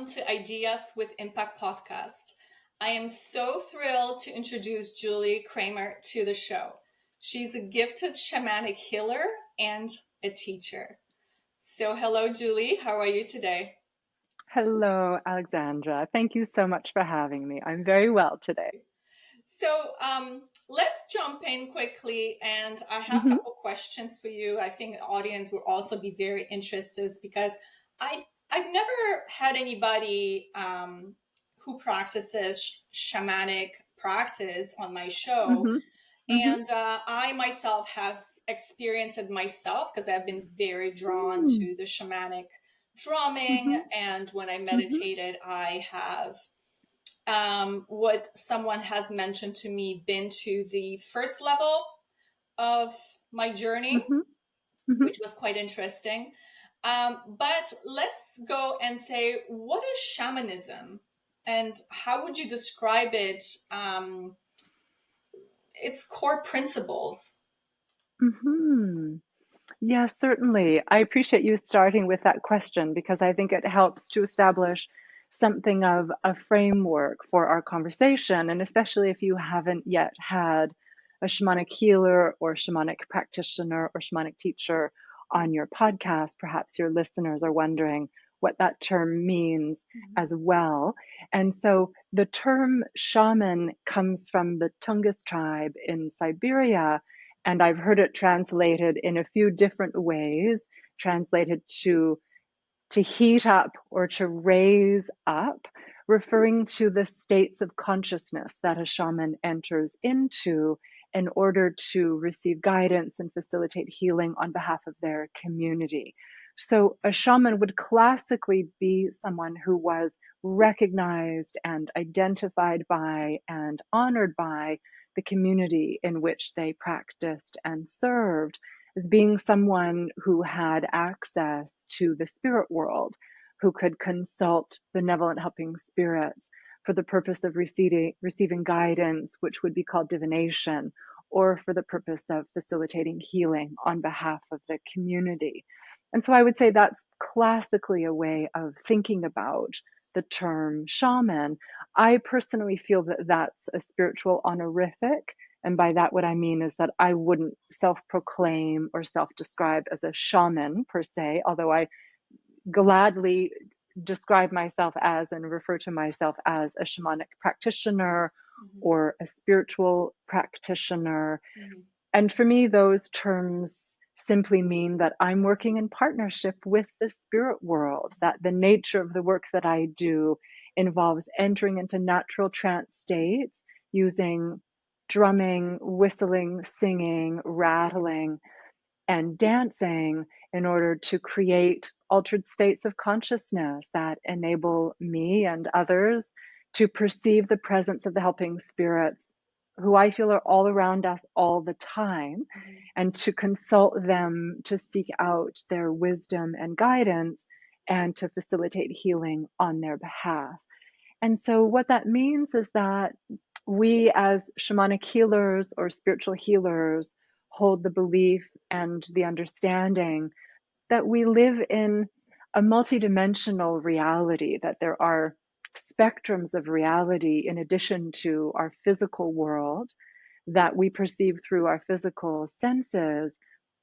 welcome to Ideas with Impact podcast. I am so thrilled to introduce Julie Kramer to the show. She's a gifted shamanic healer and a teacher. So hello, Julie. How are you today? Hello, Aleksandra. Thank you so much for having me. I'm very well today. So let's jump in quickly, and I have a hmm couple questions for you. I think the audience will also be very interested because I've never had anybody who practices shamanic practice on my show, hmm hmm and I myself have experienced it myself because I've been very drawn hmm to the shamanic drumming, hmm and when I hmm meditated, I have what someone has mentioned to me been to the first level of my journey, hmm hmm which was quite interesting. But let's go and say, what is shamanism and how would you describe it, its core principles? hmm Yes, certainly. I appreciate you starting with that question because I think it helps to establish something of a framework for our conversation. And especially if you haven't yet had a shamanic healer or shamanic practitioner or shamanic teacher on your podcast, perhaps your listeners are wondering what that term means as well. And so the term shaman comes from the Tungus tribe in Siberia, and I've heard it translated in a few different ways, translated to heat up or to raise up, referring to the states of consciousness that a shaman enters into in order to receive guidance and facilitate healing on behalf of their community. So a shaman would classically be someone who was recognized and identified by and honored by the community in which they practiced and served as being someone who had access to the spirit world, who could consult benevolent helping spirits for the purpose of receiving guidance, which would be called divination, or for the purpose of facilitating healing on behalf of the community. And so I would say that's classically a way of thinking about the term shaman. I personally feel that that's a spiritual honorific, and by that, what I mean is that I wouldn't self proclaim or self describe as a shaman per se, although I gladly describe myself as and refer to myself as a shamanic practitioner Mm-hmm. or a spiritual practitioner. Mm-hmm. And for me, those terms simply mean that I'm working in partnership with the spirit world, that the nature of the work that I do involves entering into natural trance states using drumming, whistling, singing, rattling, and dancing in order to create altered states of consciousness that enable me and others to perceive the presence of the helping spirits who I feel are all around us all the time, Mm-hmm. and to consult them to seek out their wisdom and guidance and to facilitate healing on their behalf. And so, what that means is that we, as shamanic healers or spiritual healers, hold the belief and the understanding that we live in a multidimensional reality, that there are spectrums of reality in addition to our physical world that we perceive through our physical senses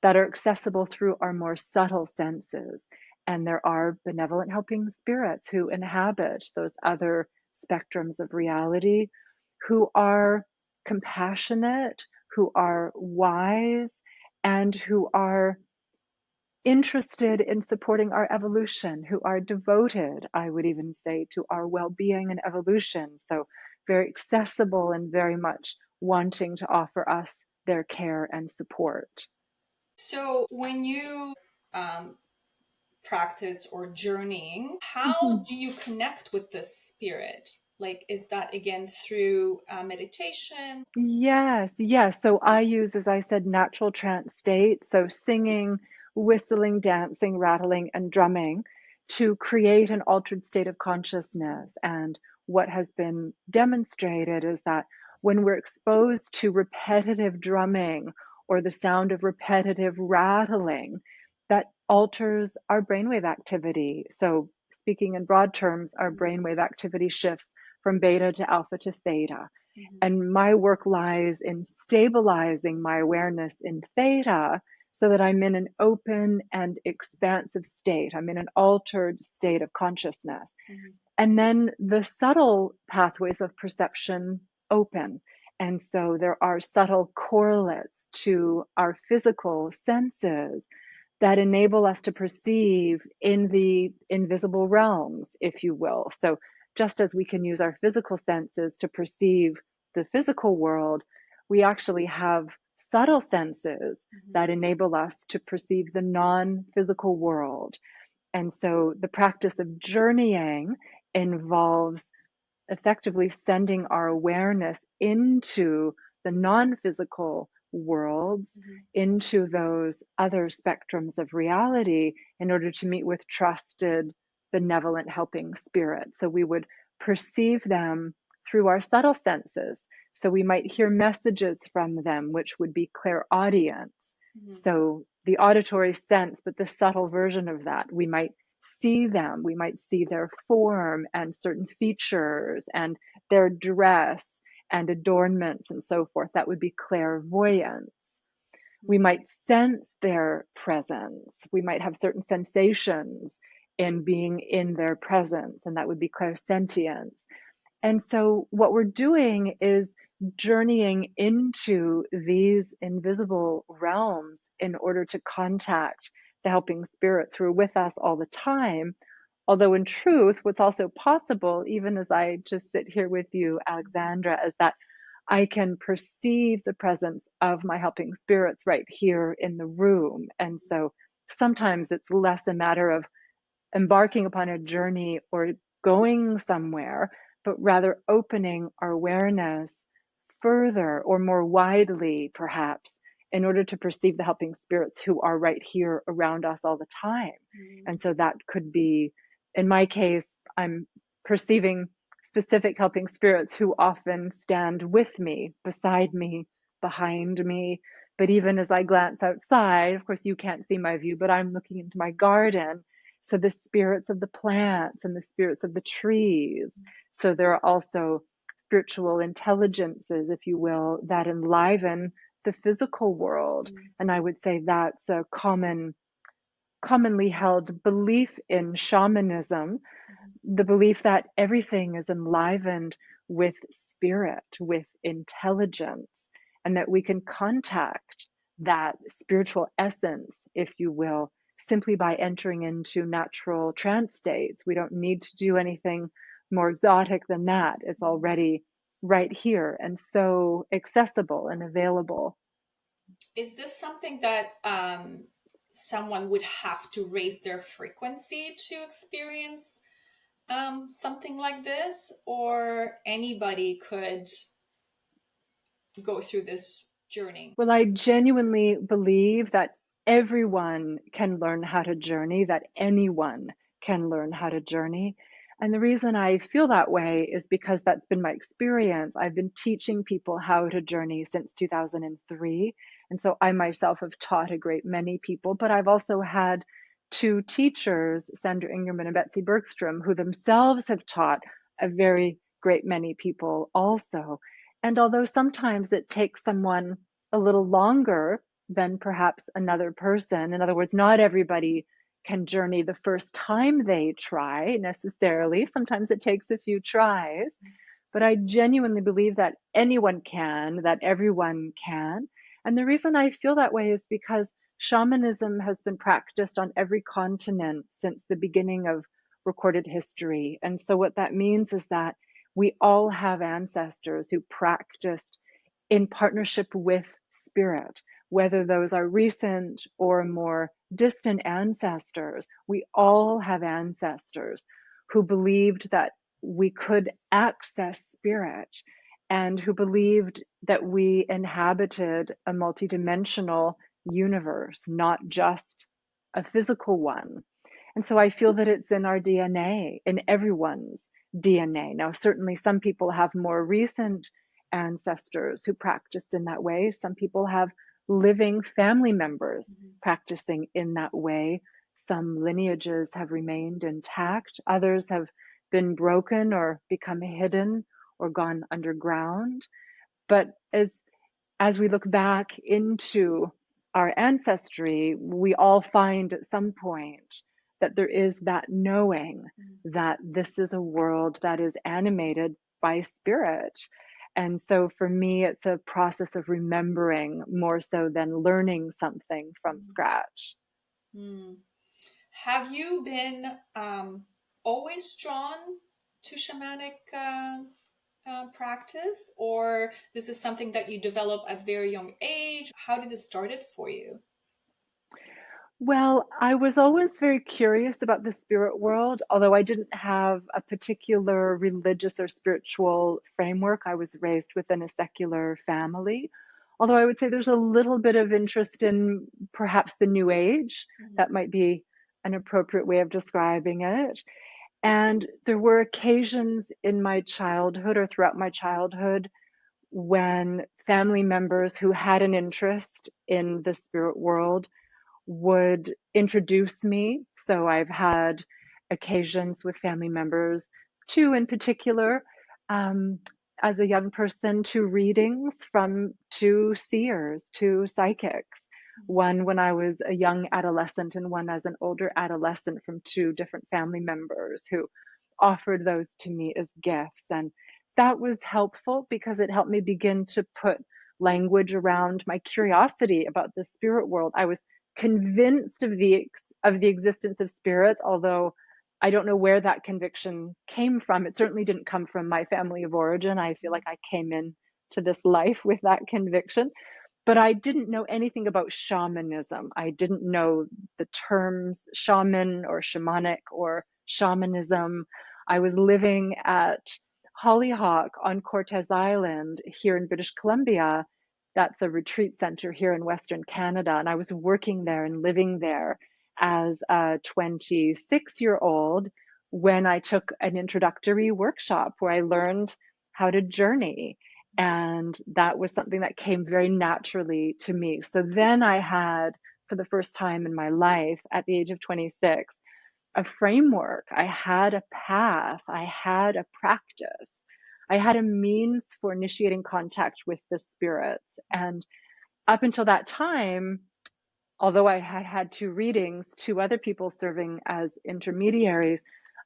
that are accessible through our more subtle senses. And there are benevolent helping spirits who inhabit those other spectrums of reality, who are compassionate, who are wise, and who are interested in supporting our evolution, who are devoted, I would even say, to our well being and evolution. So, very accessible and very much wanting to offer us their care and support. So when you um, practice or journeying, how Mhm. do you connect with the spirit? Like, is that again through meditation? Yes, yes. So I use, as I said, natural trance state. So singing, whistling, dancing, rattling, and drumming to create an altered state of consciousness. And what has been demonstrated is that when we're exposed to repetitive drumming or the sound of repetitive rattling, that alters our brainwave activity. So speaking in broad terms, our brainwave activity shifts from beta to alpha to theta. And my work lies in stabilizing my awareness in theta so that I'm in an open and expansive state. I'm in an altered state of consciousness. And then the subtle pathways of perception open. And so there are subtle correlates to our physical senses that enable us to perceive in the invisible realms, if you will. So just as we can use our physical senses to perceive the physical world, we actually have subtle senses that enable us to perceive the non-physical world. And so the practice of journeying involves effectively sending our awareness into the non-physical worlds, into those other spectrums of reality in order to meet with trusted, benevolent, helping spirits. So we would perceive them through our subtle senses. So we might hear messages from them, which would be clairaudience. So the auditory sense, but the subtle version of that, we might see them, we might see their form and certain features and their dress and adornments and so forth. That would be clairvoyance. We might sense their presence. We might have certain sensations in being in their presence, and that would be clairsentience. And so what we're doing is journeying into these invisible realms in order to contact the helping spirits who are with us all the time. Although in truth, what's also possible, even as I just sit here with you, Aleksandra, is that I can perceive the presence of my helping spirits right here in the room. And so sometimes it's less a matter of embarking upon a journey or going somewhere, but rather opening our awareness further or more widely, perhaps, in order to perceive the helping spirits who are right here around us all the time. And so that could be, in my case, I'm perceiving specific helping spirits who often stand with me, beside me, behind me. But even as I glance outside, of course, you can't see my view, but I'm looking into my garden. So the spirits of the plants and the spirits of the trees. So there are also spiritual intelligences, if you will, that enliven the physical world. And I would say that's a commonly held belief in shamanism, the belief that everything is enlivened with spirit, with intelligence, and that we can contact that spiritual essence, if you will, simply by entering into natural trance states. We don't need to do anything more exotic than that. It's already right here and so accessible and available. Is this something that someone would have to raise their frequency to experience something like this, or anybody could go through this journey? Well, I genuinely believe that everyone can learn how to journey, that anyone can learn how to journey. And the reason I feel that way is because that's been my experience. I've been teaching people how to journey since 2003. And so I myself have taught a great many people, but I've also had two teachers, Sandra Ingerman and Betsy Bergstrom, who themselves have taught a very great many people also. And although sometimes it takes someone a little longer than perhaps another person, in other words, not everybody can journey the first time they try necessarily. Sometimes it takes a few tries, but I genuinely believe that anyone can, that everyone can. And the reason I feel that way is because shamanism has been practiced on every continent since the beginning of recorded history. And so what that means is that we all have ancestors who practiced in partnership with spirit, whether those are recent or more distant ancestors. We all have ancestors who believed that we could access spirit and who believed that we inhabited a multidimensional universe, not just a physical one. And so I feel that it's in our DNA, in everyone's DNA. Now, certainly some people have more recent ancestors who practiced in that way. Some people have living family members practicing in that way. Some lineages have remained intact, others have been broken or become hidden or gone underground. But as we look back into our ancestry, we all find at some point that there is that knowing that this is a world that is animated by spirit. And so for me, it's a process of remembering more so than learning something from scratch. Mm. Have you been always drawn to shamanic practice, or this is something that you develop at very young age? How did it start it for you? Well, I was always very curious about the spirit world, although I didn't have a particular religious or spiritual framework. I was raised within a secular family. Although I would say there's a little bit of interest in perhaps the New Age. That might be an appropriate way of describing it. And there were occasions in my childhood or throughout my childhood when family members who had an interest in the spirit world would introduce me. So I've had occasions with family members, two in particular, um, as a young person, two readings from two seers, two psychics. One when I was a young adolescent, and one as an older adolescent from two different family members who offered those to me as gifts. And that was helpful because it helped me begin to put language around my curiosity about the spirit world. I was convinced of the existence of spirits, although I don't know where that conviction came from. It certainly didn't come from my family of origin. I feel like I came in to this life with that conviction, but I didn't know anything about shamanism. I didn't know the terms shaman or shamanic or shamanism. I was living at Hollyhock on Cortes Island here in British Columbia. That's a retreat center here in Western Canada. And I was working there and living there as a 26-year-old when I took an introductory workshop where I learned how to journey. And that was something that came very naturally to me. So then I had, for the first time in my life, at the age of 26, a framework. I had a path. I had a practice. I had a means for initiating contact with the spirits. And up until that time, although I had had two readings, two other people serving as intermediaries,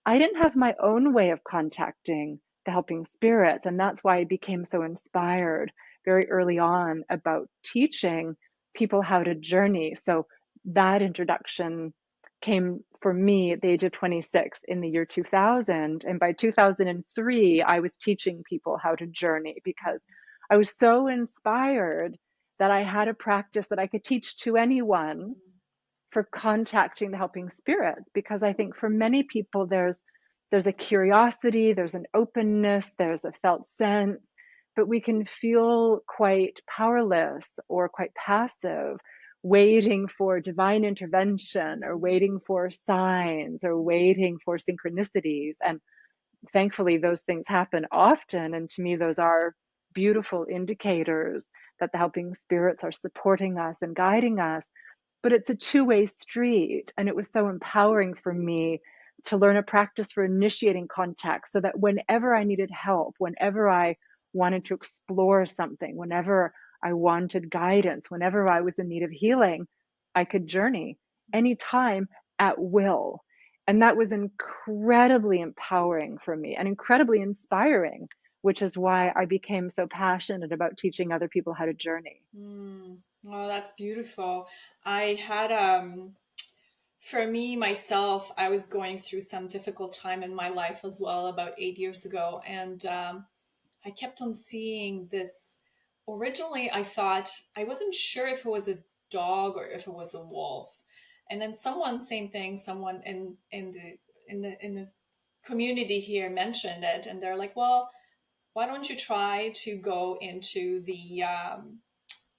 I didn't have my own way of contacting the helping spirits. And that's why I became so inspired very early on about teaching people how to journey. So that introduction came for me at the age of 26 in the year 2000. And by 2003, I was teaching people how to journey because I was so inspired that I had a practice that I could teach to anyone for contacting the helping spirits. Because I think for many people, there's a curiosity, there's an openness, there's a felt sense, but we can feel quite powerless or quite passive, waiting for divine intervention or waiting for signs or waiting for synchronicities. And thankfully, those things happen often. And to me, those are beautiful indicators that the helping spirits are supporting us and guiding us. But it's a two-way street. And it was so empowering for me to learn a practice for initiating contact so that whenever I needed help, whenever I wanted to explore something, whenever I wanted guidance, whenever I was in need of healing, I could journey anytime at will. And that was incredibly empowering for me and incredibly inspiring, which is why I became so passionate about teaching other people how to journey. Mm. Oh, that's beautiful. I had for me myself, I was going through some difficult time in my life as well about 8 years ago, and I kept on seeing this. Originally, I thought I wasn't sure if it was a dog or if it was a wolf, and then someone, same thing, someone in the community here mentioned it, and they're like, "Well, why don't you try to go into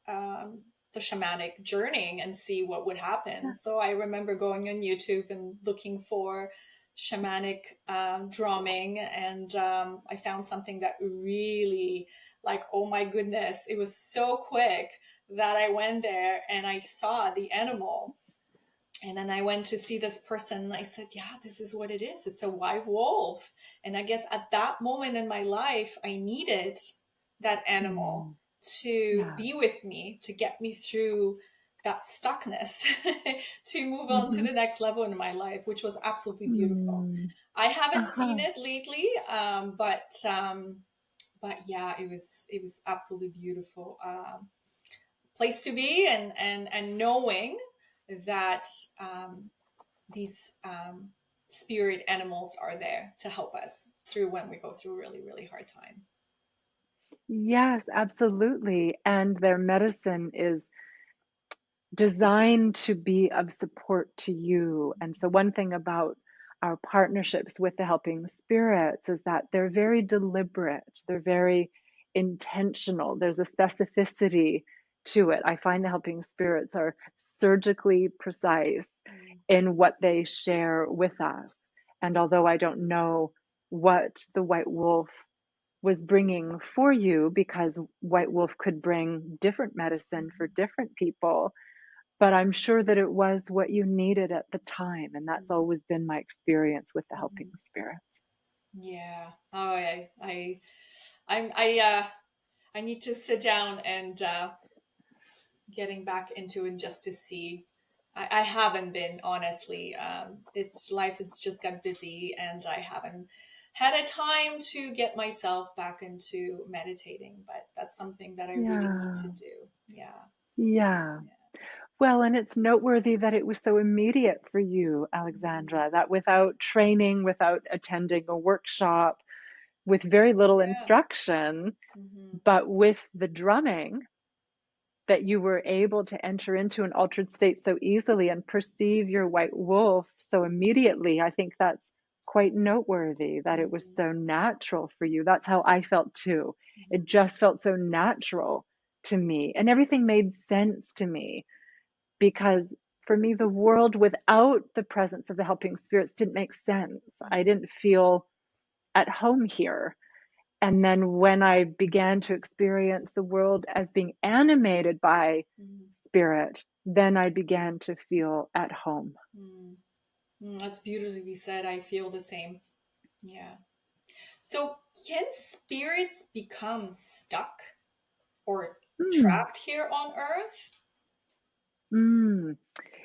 um, the shamanic journeying and see what would happen?" Yeah. So I remember going on YouTube and looking for shamanic drumming, and I found something that really, like, oh my goodness, it was so quick that I went there and I saw the animal. And then I went to see this person and I said, yeah, this is what it is. It's a white wolf. And I guess at that moment in my life, I needed that animal Mm. to Yeah. be with me, to get me through that stuckness, to move on to Mm-hmm. the next level in my life, which was absolutely beautiful. Mm. I haven't Uh-huh. seen it lately, but yeah, it was absolutely beautiful. Place to be, and knowing that these spirit animals are there to help us through when we go through really, really hard time. Yes, absolutely. And their medicine is designed to be of support to you. And so, one thing about our partnerships with the helping spirits is that they're very deliberate, they're very intentional, there's a specificity to it. I find the helping spirits are surgically precise Mm, in what they share with us. And although I don't know what the white wolf was bringing for you, because white wolf could bring different medicine for different people, but I'm sure that it was what you needed at the time. And that's always been my experience with the helping mhm. spirits. Yeah. Oh, I need to sit down and getting back into it just to see. I haven't been, honestly. It's life. It's just got busy, and I haven't had a time to get myself back into meditating. But that's something that I really need to Yeah. do. Yeah. Yeah. Yeah. Well, and it's noteworthy that it was so immediate for you, Mhm. Aleksandra, that without training, without attending a workshop, with very little Yeah. instruction, Hmm. but with the drumming, that you were able to enter into an altered state so easily and perceive your white wolf so immediately. I think that's quite noteworthy that it was Hmm. so natural for you. That's how I felt too. It Hmm. just felt so natural to me, and everything made sense to me, because for me, the world without the presence of the helping spirits didn't make sense. I Hmm. didn't feel at home here. And then when I began to experience the world as being animated by Hmm. spirit, then I began to feel at home. Hmm. That's beautifully said. I feel the same. Yeah. So, can spirits become stuck or Mm, trapped here on Earth? mm.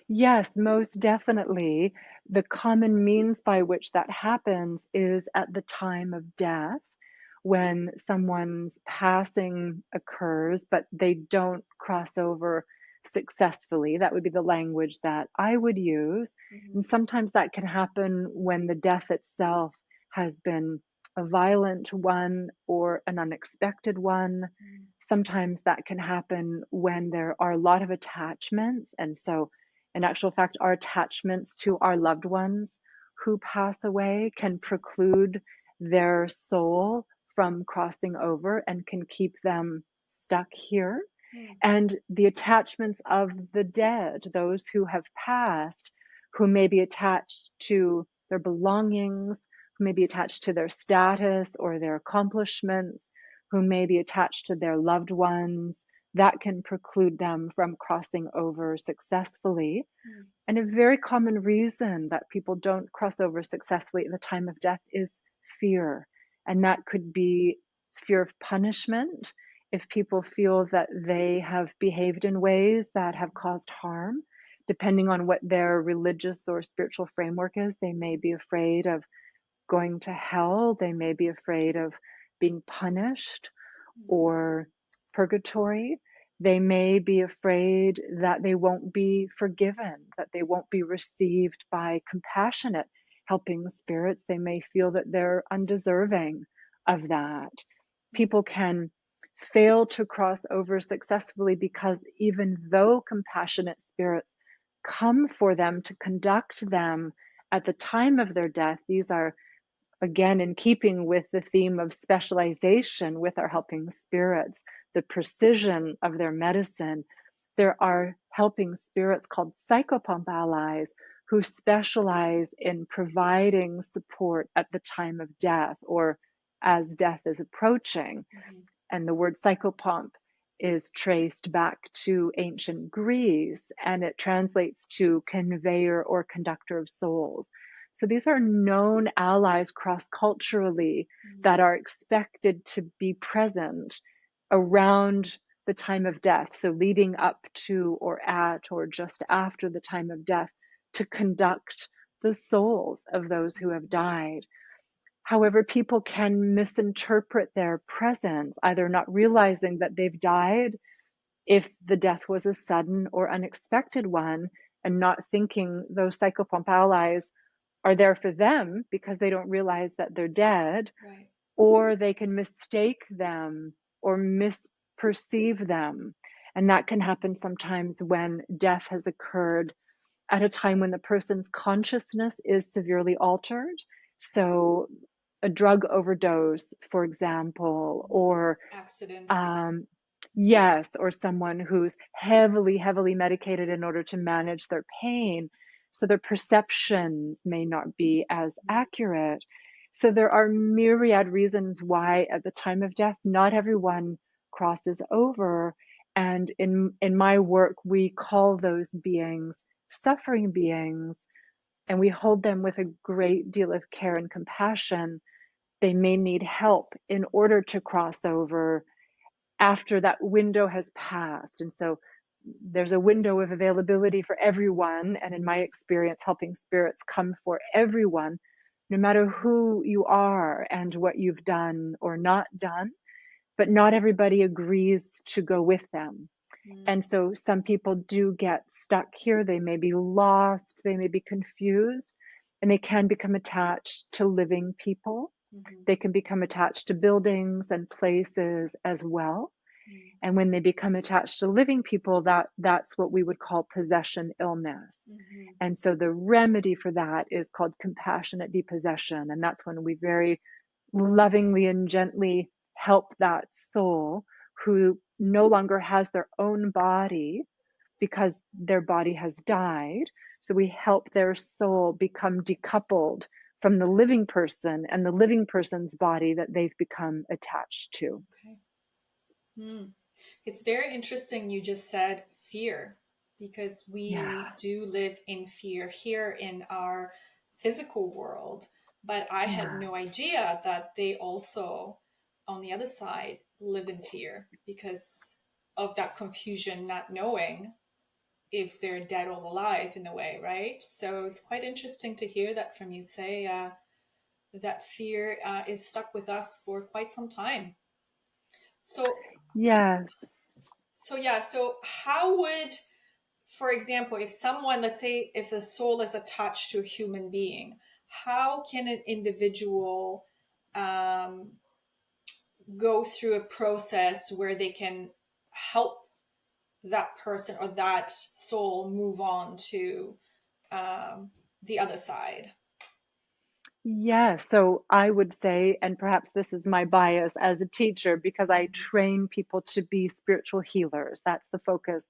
Yes, most definitely. The common means by which that happens is at the time of death, when someone's passing occurs, but they don't cross over successfully. That would be the language that I would use. Hmm. And sometimes that can happen when the death itself has been a violent one or an unexpected one. Sometimes that can happen when there are a lot of attachments. And so, in actual fact, our attachments to our loved ones who pass away can preclude their soul from crossing over and can keep them stuck here. Hmm. And the attachments of the dead, those who have passed, who may be attached to their belongings, who may be attached to their status or their accomplishments, who may be attached to their loved ones, that can preclude them from crossing over successfully. Hmm. And a very common reason that people don't cross over successfully at the time of death is fear. And that could be fear of punishment, if people feel that they have behaved in ways that have caused harm. Depending on what their religious or spiritual framework is, they may be afraid of going to hell, they may be afraid of being punished Hmm. or purgatory. They may be afraid that they won't be forgiven, that they won't be received by compassionate helping spirits. They may feel that they're undeserving of that. People can fail to cross over successfully because even though compassionate spirits come for them to conduct them at the time of their death, these are, again, in keeping with the theme of specialization with our helping spirits, the precision of their medicine, there are helping spirits called psychopomp allies who specialize in providing support at the time of death or as death is approaching. Hmm. And the word psychopomp is traced back to ancient Greece, and it translates to conveyor or conductor of souls. So these are known allies cross-culturally that are expected to be present around the time of death, so leading up to or at or just after the time of death, to conduct the souls of those who have died. However, people can misinterpret their presence, either not realizing that they've died if the death was a sudden or unexpected one, and not thinking those psychopomp allies are there for them because they don't realize that they're dead, Right. or they can mistake them or misperceive them. And that can happen sometimes when death has occurred at a time when the person's consciousness is severely altered. So a drug overdose, for example, or Accident. yes, or someone who's heavily medicated in order to manage their pain. So their perceptions may not be as accurate. So there are myriad reasons why at the time of death, not everyone crosses over. And in my work, we call those beings suffering beings, and we hold them with a great deal of care and compassion. They may need help in order to cross over after that window has passed. And so there's a window of availability for everyone. And in my experience, helping spirits come for everyone, no matter who you are and what you've done or not done. But not everybody agrees to go with them. And so some people do get stuck here. They may be lost, they may be confused, and they can become attached to living people. They can become attached to buildings and places as well. And when they become attached to living people, that's what we would call possession illness. And so the remedy for that is called compassionate depossession. And that's when we very lovingly and gently help that soul who no longer has their own body because their body has died. So we help their soul become decoupled from the living person and the living person's body that they've become attached to. Okay. It's very interesting you just said fear, because Yeah. we do live in fear here in our physical world. But I had Yeah. no idea that they also, on the other side, live in fear because of that confusion, not knowing if they're dead or alive in a way, right? So it's quite interesting to hear that from you, say that fear is stuck with us for quite some time. So, Yes. so how would, for example, if someone, let's say, if the soul is attached to a human being, how can an individual um, go through a process where they can help that person or that soul move on to the other side? Yes. So I would say, and perhaps this is my bias as a teacher, because I train people to be spiritual healers. That's the focus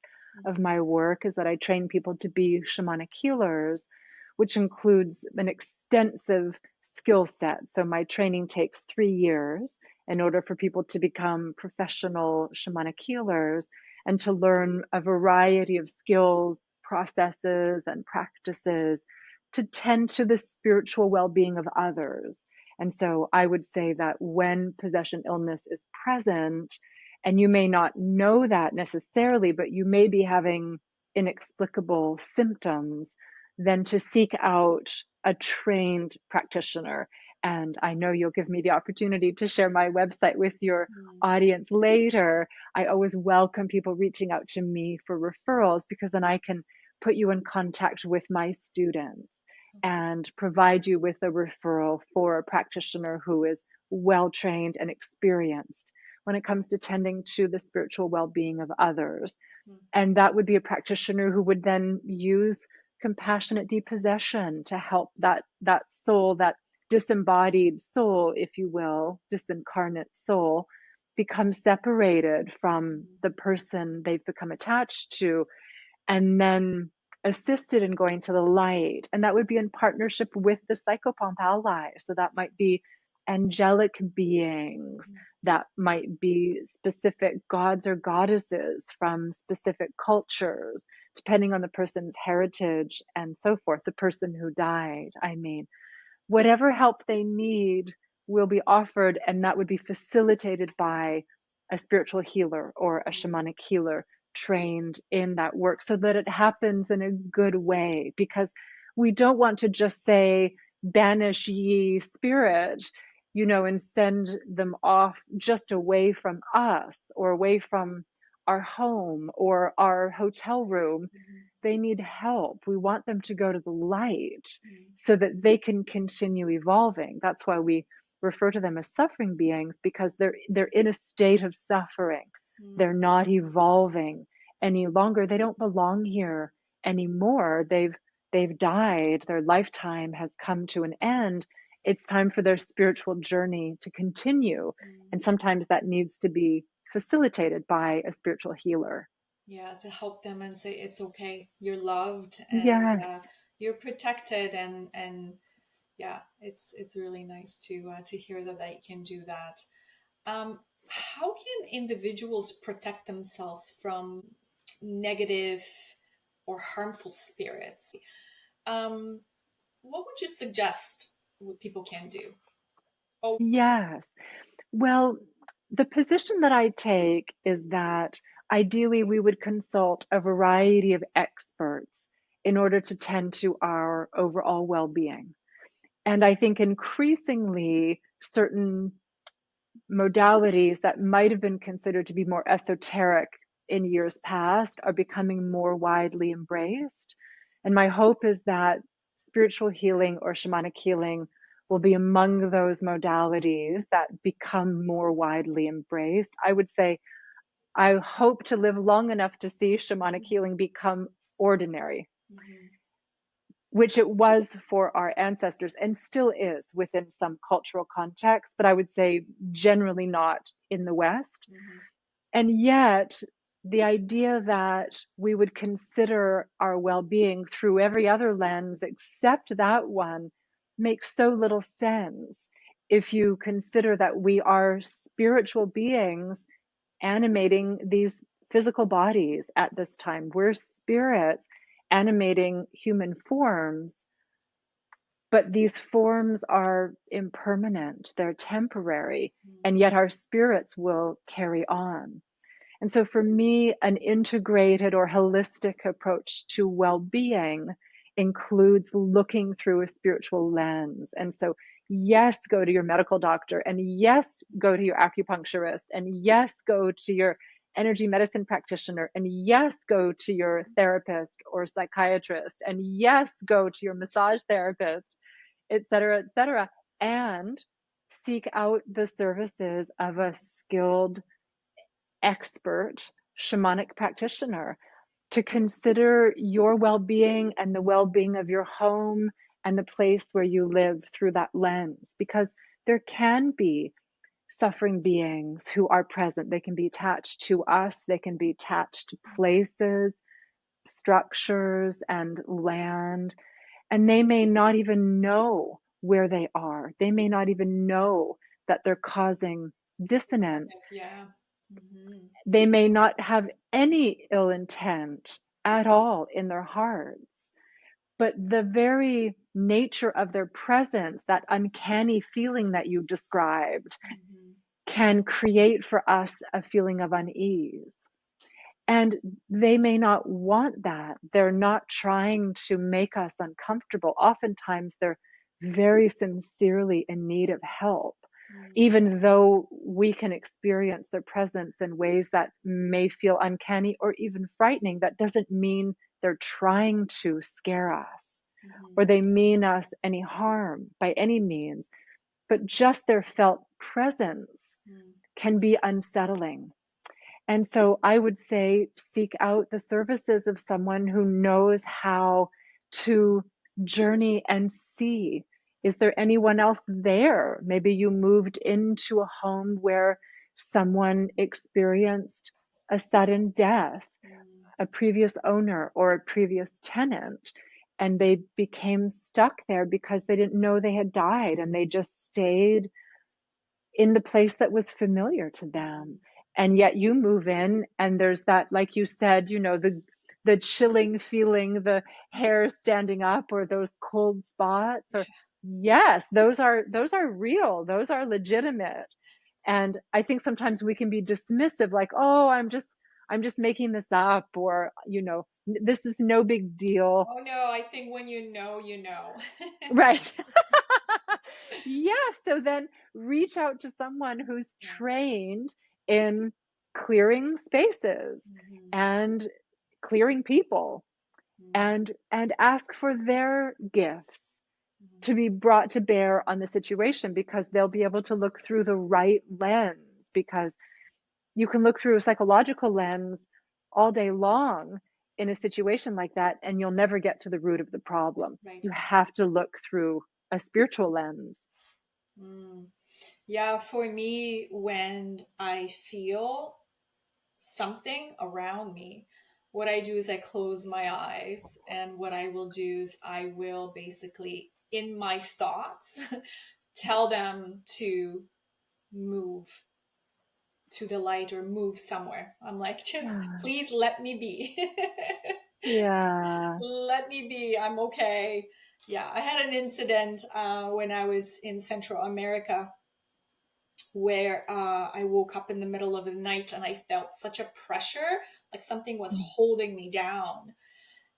of my work, is that I train people to be shamanic healers, which includes an extensive skill set. So my training takes 3 years in order for people to become professional shamanic healers and to learn a variety of skills, processes, and practices to tend to the spiritual well-being of others. And so I would say that when possession illness is present, and you may not know that necessarily, but you may be having inexplicable symptoms, then to seek out a trained practitioner. And I know you'll give me the opportunity to share my website with your audience later. I always welcome people reaching out to me for referrals, because then I can put you in contact with my students and provide you with a referral for a practitioner who is well trained and experienced when it comes to tending to the spiritual well-being of others. And that would be a practitioner who would then use compassionate depossession to help that soul, that disembodied soul, if you will, disincarnate soul, become separated from the person they've become attached to, and then assisted in going to the light. And that would be in partnership with the psychopomp ally. So that might be angelic beings that might be specific gods or goddesses from specific cultures, depending on the person's heritage and so forth, the person who died, I mean. Whatever help they need will be offered, and that would be facilitated by a spiritual healer or a shamanic healer trained in that work so that it happens in a good way. Because we don't want to just say, banish ye spirit, and send them off just away from us or away from our home or our hotel room. They need help. We want them to go to the light so that they can continue evolving. That's why we refer to them as suffering beings, because they're in a state of suffering. They're not evolving any longer. They don't belong here anymore. They've died. Their lifetime has come to an end. It's time for their spiritual journey to continue. And sometimes that needs to be facilitated by a spiritual healer. Yeah, to help them and say it's okay, you're loved and Yes. you're protected, and yeah, it's really nice to hear that they can do that. How can individuals protect themselves from negative or harmful spirits? What would you suggest what people can do? Oh, Yes. Well, the position that I take is that ideally we would consult a variety of experts in order to tend to our overall well-being. And I think increasingly certain modalities that might have been considered to be more esoteric in years past are becoming more widely embraced. And my hope is that spiritual healing or shamanic healing will be among those modalities that become more widely embraced. I would say I hope to live long enough to see shamanic healing become ordinary, which it was for our ancestors and still is within some cultural contexts, but I would say generally not in the West. And yet, the idea that we would consider our well-being through every other lens except that one makes so little sense if you consider that we are spiritual beings animating these physical bodies at this time. We're spirits animating human forms, but these forms are impermanent, they're temporary, and yet our spirits will carry on. And so for me, an integrated or holistic approach to well-being includes looking through a spiritual lens. And so, yes, go to your medical doctor, and yes, go to your acupuncturist, and yes, go to your energy medicine practitioner, and yes, go to your therapist or psychiatrist, and yes, go to your massage therapist, et cetera, and seek out the services of a skilled expert shamanic practitioner to consider your well-being and the well-being of your home and the place where you live through that lens, because there can be suffering beings who are present. They can be attached to us, they can be attached to places, structures, and land, and they may not even know where they are. They may not even know that they're causing dissonance. yeah. They may not have any ill intent at all in their hearts, but the very nature of their presence, that uncanny feeling that you described, can create for us a feeling of unease. And they may not want that. They're not trying to make us uncomfortable. Oftentimes, they're very sincerely in need of help. Even though we can experience their presence in ways that may feel uncanny or even frightening, that doesn't mean they're trying to scare us or they mean us any harm by any means. But just their felt presence can be unsettling. And so I would say seek out the services of someone who knows how to journey and see. Is there anyone else there? Maybe you moved into a home where someone experienced a sudden death, a previous owner or a previous tenant, and they became stuck there because they didn't know they had died and they just stayed in the place that was familiar to them. And yet you move in and there's that, like you said, you know, the chilling feeling, the hair standing up, or those cold spots, or yes, those are real, those are legitimate. And I think sometimes we can be dismissive, like, oh, I'm just making this up, or, you know, this is no big deal. Oh no, I think when you know, you know. Right. Yes. So then reach out to someone who's Yeah. trained in clearing spaces Mhm. and clearing people, Mhm. and ask for their gifts Mhm. to be brought to bear on the situation, because they'll be able to look through the right lens. Because you can look through a psychological lens all day long in a situation like that, and you'll never get to the root of the problem. Right. You have to look through a spiritual lens. Mm. Yeah, for me, when I feel something around me, what I do is I close my eyes, and what I will do is I will basically, in my thoughts, tell them to move to the light or move somewhere. I'm like, just Yeah. please let me be. Yeah. Let me be. I'm okay. Yeah, I had an incident when I was in Central America where I woke up in the middle of the night and I felt such a pressure, like something was holding me down.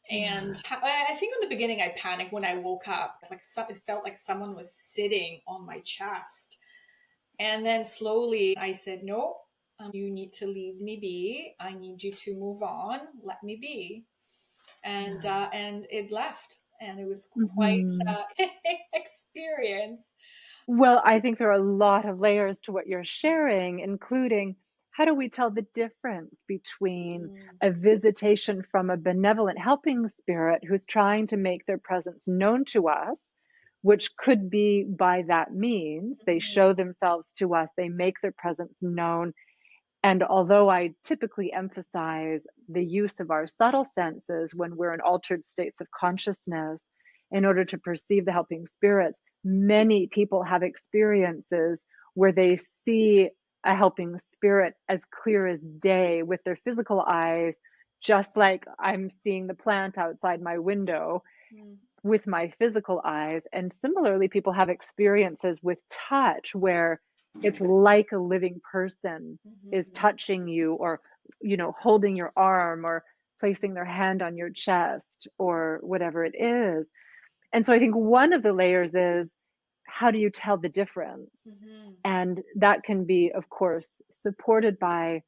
And Yeah. I think in the beginning I panicked when I woke up. It's like it felt like someone was sitting on my chest. And then slowly I said, no, you need to leave me be. I need you to move on. Let me be. And it left. And it was quite Hmm. experience. Well, I think there are a lot of layers to what you're sharing, including how do we tell the difference between Mm, a visitation from a benevolent helping spirit who's trying to make their presence known to us, which could be by that means, they mhm, show themselves to us, they make their presence known. And although I typically emphasize the use of our subtle senses when we're in altered states of consciousness in order to perceive the helping spirits, many people have experiences where they see a helping spirit as clear as day with their physical eyes, just like I'm seeing the plant outside my window mm, with my physical eyes. And similarly, people have experiences with touch where it's like a living person is mhm, touching you, or, you know, holding your arm, or placing their hand on your chest, or whatever it is. And so I think one of the layers is, how do you tell the difference? mhm, And that can be, of course, supported by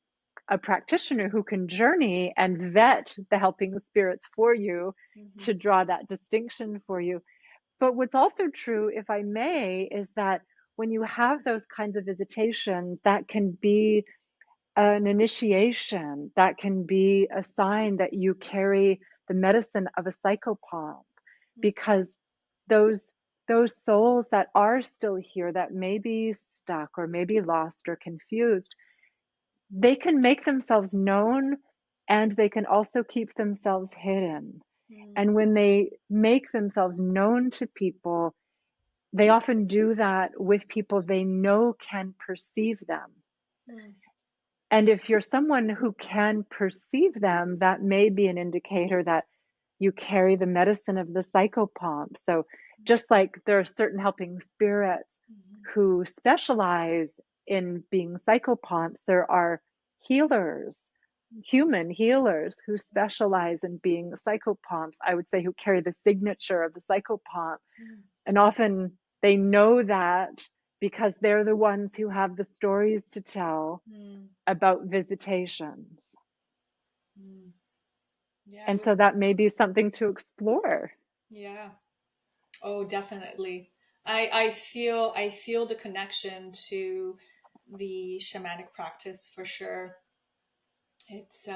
a practitioner who can journey and vet the helping spirits for you to mhm, draw that distinction for you. But what's also true, if I may, is that when you have those kinds of visitations, that can be an initiation, that can be a sign that you carry the medicine of a psychopomp, mm, because those those souls that are still here, that may be stuck or maybe lost or confused, they can make themselves known, and they can also keep themselves hidden. mm, And when they make themselves known to people, they often do that with people they know can perceive them. mm, And if you're someone who can perceive them, that may be an indicator that you carry the medicine of the psychopomp. So just like there are certain helping spirits mhm, who specialize in being psychopomps, there are healers, human healers who specialize in being psychopomps, I would say, who carry the signature of the psychopomp. mm, And often they know that because they're the ones who have the stories to tell mm, about visitations. mm. Yeah, And so that may be something to explore. yeah. Oh, definitely. I feel the connection to the shamanic practice for sure. It's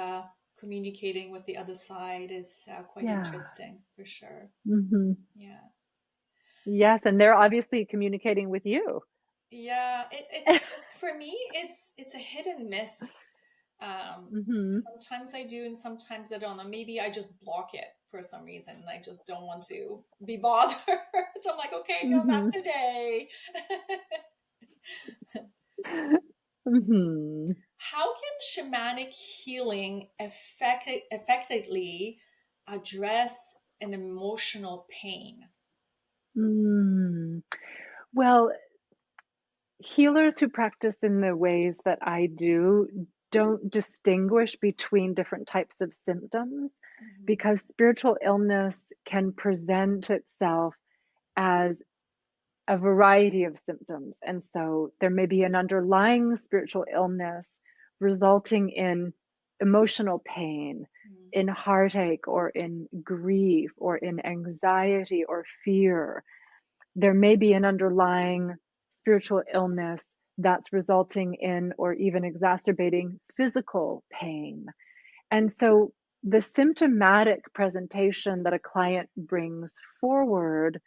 communicating with the other side is quite Yeah. interesting for sure. Hmm. Yeah. Yes, and they're obviously communicating with you. Yeah, it's for me it's a hit and miss. Hmm. Sometimes I do and sometimes I don't know. Maybe I just block it for some reason. I just don't want to be bothered. I'm like, okay, no, not Hmm. today. Mhm. How can shamanic healing effectively address an emotional pain? Mm. Well, healers who practice in the ways that I do don't distinguish between different types of symptoms Mhm. because spiritual illness can present itself as a variety of symptoms. And so there may be an underlying spiritual illness resulting in emotional pain, Mhm. in heartache, or in grief, or in anxiety or fear. There may be an underlying spiritual illness that's resulting in or even exacerbating physical pain. And so the symptomatic presentation that a client brings forward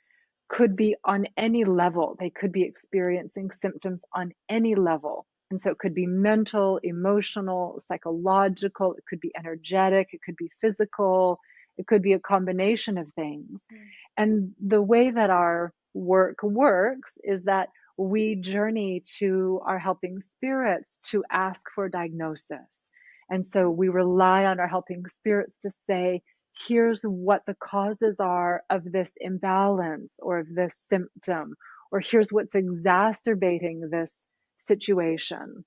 could be on any level. They could be experiencing symptoms on any level. And so it could be mental, emotional, psychological, it could be energetic, it could be physical, it could be a combination of things. Mhm. And the way that our work works is that we journey to our helping spirits to ask for diagnosis. And so we rely on our helping spirits to say, here's what the causes are of this imbalance or of this symptom, or here's what's exacerbating this situation.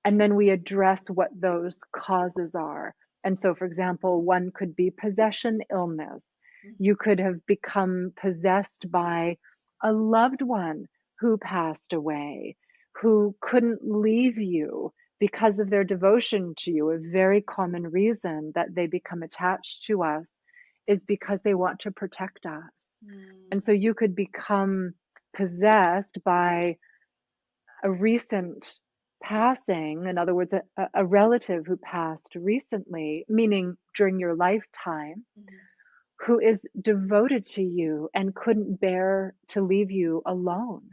And then we address what those causes are. And so, for example, one could be possession illness. Mhm. You could have become possessed by a loved one who passed away, who couldn't leave you because of their devotion to you. A very common reason that they become attached to us is because they want to protect us. And Mhm. so you could become possessed by a recent passing, in other words, a relative who passed recently, meaning during your lifetime, Mhm. who is devoted to you and couldn't bear to leave you alone,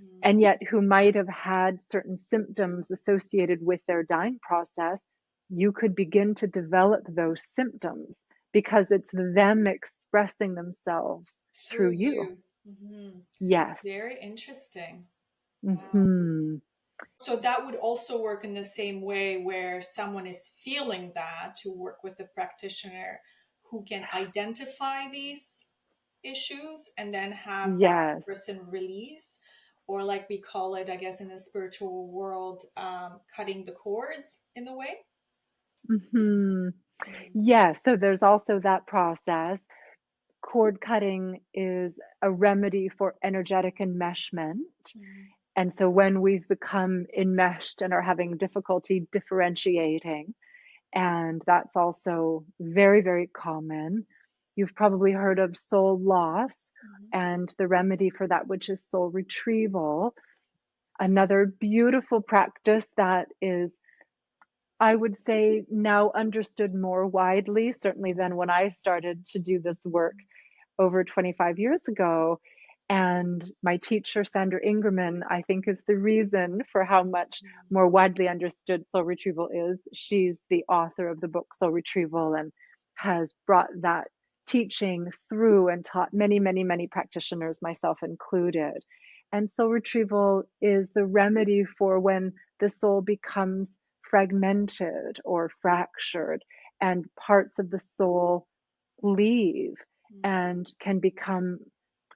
Mhm. and yet who might have had certain symptoms associated with their dying process. You could begin to develop those symptoms because it's them expressing themselves through Through you. you. Mhm. Yes. Very interesting. Wow. Hmm. So that would also work in the same way where someone is feeling that to work with a practitioner who can identify these issues and then have that Yes. person release, or like we call it, I guess, in the spiritual world, cutting the cords in the way. Hmm. Mhm. Yes, so there's also that process. Cord cutting is a remedy for energetic enmeshment. Mhm. And so when we've become enmeshed and are having difficulty differentiating, and that's also very, very common. You've probably heard of soul loss Mhm. and the remedy for that, which is soul retrieval. Another beautiful practice that is, I would say, now understood more widely, certainly than when I started to do this work over 25 years ago. And my teacher, Sandra Ingerman, I think is the reason for how much more widely understood soul retrieval is. She's the author of the book Soul Retrieval and has brought that teaching through and taught many, many, many practitioners, myself included. And soul retrieval is the remedy for when the soul becomes fragmented or fractured and parts of the soul leave Mhm. and can become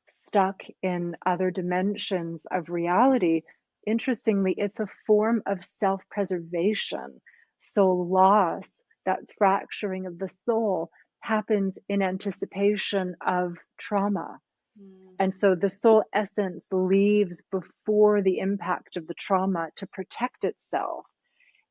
stuck in other dimensions of reality. Interestingly, it's a form of self preservation. Soul loss, that fracturing of the soul, happens in anticipation of trauma. Mhm. And so the soul essence leaves before the impact of the trauma to protect itself.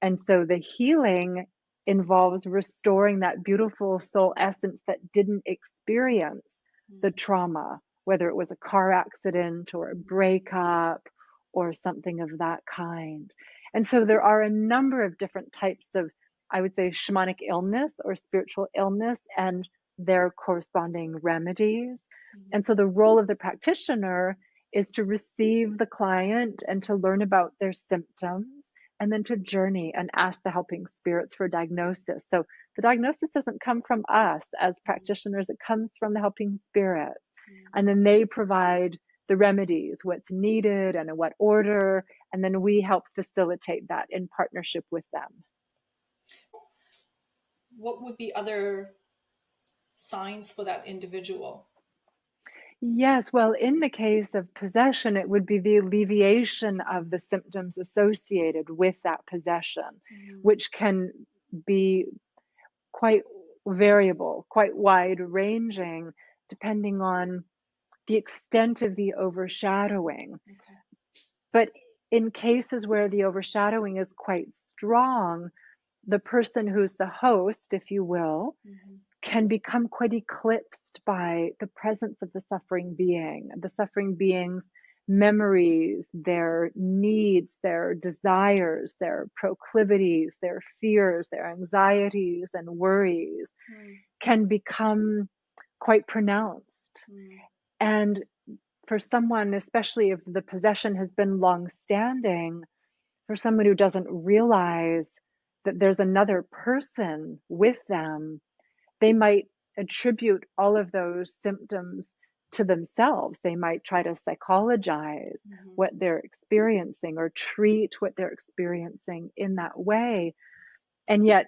And so the healing involves restoring that beautiful soul essence that didn't experience the Mhm. trauma, whether it was a car accident or a breakup or something of that kind. And so there are a number of different types of, I would say, shamanic illness or spiritual illness and their corresponding remedies. Mhm. And so the role of the practitioner is to receive the client and to learn about their symptoms and then to journey and ask the helping spirits for diagnosis. So the diagnosis doesn't come from us as practitioners, it comes from the helping spirits. Mhm. And then they provide the remedies, what's needed and in what order, And then we help facilitate that in partnership with them. What would be other signs for that individual? Yes, well, in the case of possession, it would be the alleviation of the symptoms associated with that possession, which can be quite variable, quite wide ranging, depending on the extent of the overshadowing. Okay. But in cases where the overshadowing is quite strong, the person who's the host, if you will, can become quite eclipsed by the presence of the suffering being's memories, their needs, their desires, their proclivities, their fears, their anxieties and worries can become quite pronounced. And for someone, especially if the possession has been long-standing, for someone who doesn't realize that there's another person with them, they might attribute all of those symptoms to themselves. They might try to psychologize what they're experiencing or treat what they're experiencing in that way. And yet,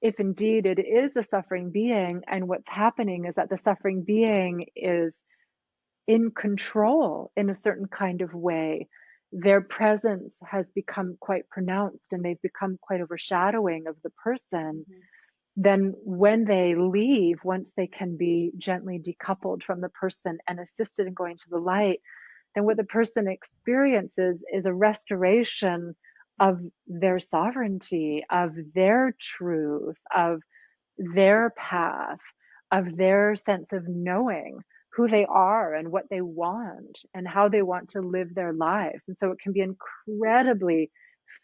if indeed it is a suffering being, and what's happening is that the suffering being is in control in a certain kind of way, their presence has become quite pronounced and they've become quite overshadowing of the person, then when they leave, once they can be gently decoupled from the person and assisted in going to the light, then what the person experiences is a restoration of their sovereignty, of their truth, of their path, of their sense of knowing who they are and what they want and how they want to live their lives. And so it can be incredibly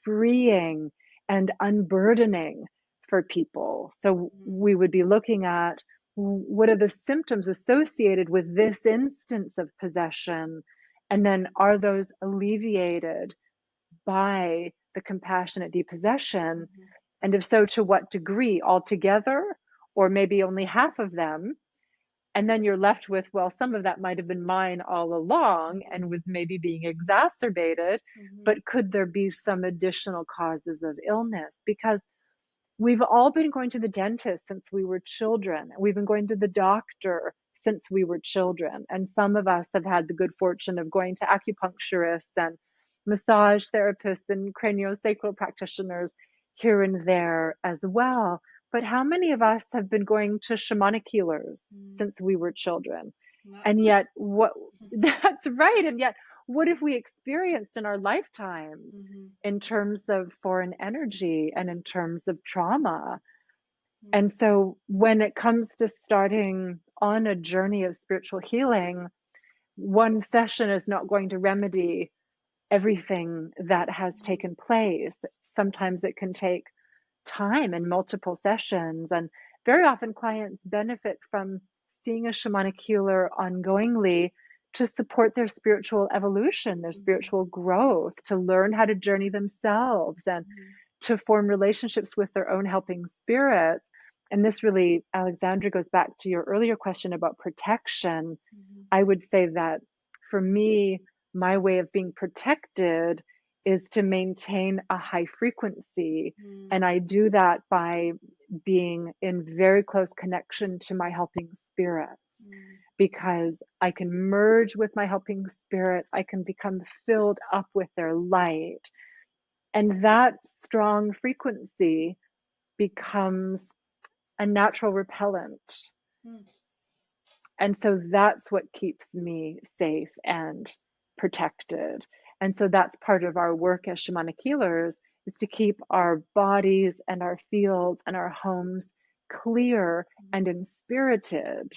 freeing and unburdening for people. So we would be looking at what are the symptoms associated with this instance of possession, and then are those alleviated by the compassionate depossession? And if so, to what degree? Altogether, or maybe only half of them? And then you're left with, well, some of that might have been mine all along and was maybe being exacerbated, but could there be some additional causes of illness? Because we've all been going to the dentist since we were children. We've been going to the doctor since we were children. And some of us have had the good fortune of going to acupuncturists and massage therapists and craniosacral practitioners here and there as well. But how many of us have been going to shamanic healers since we were children? And yet, what that's right. And yet, what have we experienced in our lifetimes in terms of foreign energy and in terms of trauma? And so when it comes to starting on a journey of spiritual healing, one session is not going to remedy everything that has taken place. Sometimes it can take time and multiple sessions. And very often clients benefit from seeing a shamanic healer ongoingly to support their spiritual evolution, their spiritual growth, to learn how to journey themselves and to form relationships with their own helping spirits. And this really, Aleksandra, goes back to your earlier question about protection. I would say that for me, my way of being protected is to maintain a high frequency. And I do that by being in very close connection to my helping spirits, because I can merge with my helping spirits. I can become filled up with their light. And that strong frequency becomes a natural repellent. And so that's what keeps me safe and protected. And so that's part of our work as shamanic healers, is to keep our bodies and our fields and our homes clear and inspirited.